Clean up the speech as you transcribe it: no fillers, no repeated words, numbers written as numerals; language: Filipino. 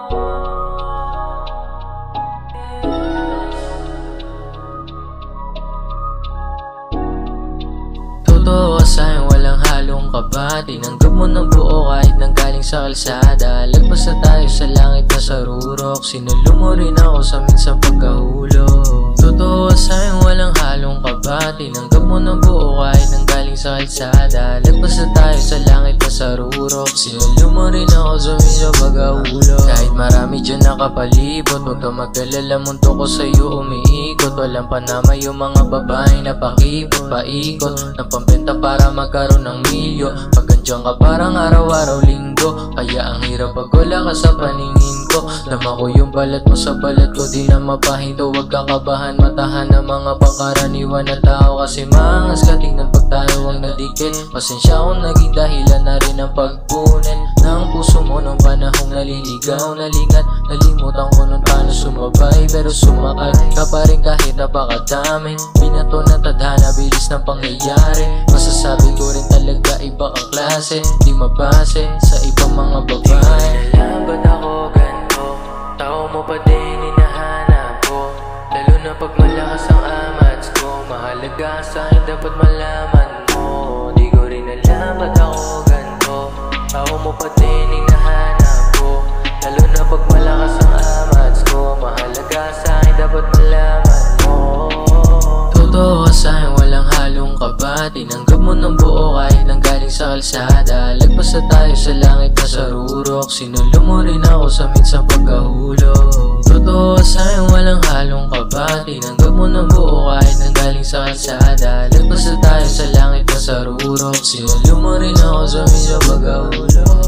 Totoo sa'yo, walang halong kaba. Tinanggap mo ng buo kahit nanggaling sa kalsada. Lagpas na tayo sa langit na sarurok. Sinulong mo rin ako sa minsan pagkahulog. Totoo sa'yo, walang halong kaba. Tinanggap mo ng buo kahit nanggaling sa kalsada. Lagpas na tayo sa langit na sarurok. Sinulong mo rin ako sa minsan pagkahulog. Kahit marami dyan nakapalibot, huwag kang mag-alala, mundo ko sa'yo umiikot. Walang panama yung mga babae na pakipot, paikot ng pambenta para magkaroon ng milyo. Pag andyan ka parang araw-araw linggo, kaya ang hirap pag wala ka sa paningin ko. Dama ko yung balat mo sa balat ko, di na mapahinto. Huwag kang kabahan, matahan ng mga pangkaraniwan na tao. Kasi maangas ka tingnan pag tayo ang nadikit. Pasensya kung naging dahilan na rin ang pagpunin ng puso mo nung panahong naliligaw. Nalingat, nalimutan ko nun paano sumabay, pero sumakay ka pa rin kahit napakadami. Binato ng tadhana, bilis ng pangyayari. Masasabi ko rin talaga iba ang klase, di mabase sa ibang mga babae. Alam ba't ako ganito? Tao mo pa din hinahanap ko, lalo na pag malakas ang amats ko. Mahalaga sa'kin dapat malaman mo. Di ko rin alam ba't ako ganito. Tao mo pa din hinahanap ko, lalo na pag malakas ang amats ko. Mahalaga sa'kin dapat malaman mo. Totoo sa'yo, walang halong kaba. Tinanggap mo ng buo kahit nanggaling sa kalsada. Lagpas na tayo sa langit na sarurok. Sinulong mo rin ako sa minsan pagkahulog. Totoo sa'yo, walang halong kaba. Tinanggap mo ng buo kahit nanggaling sa kalsada. Lagpas na tayo sa langit na sarurok. Sinulong mo rin ako sa minsan pagkahulog.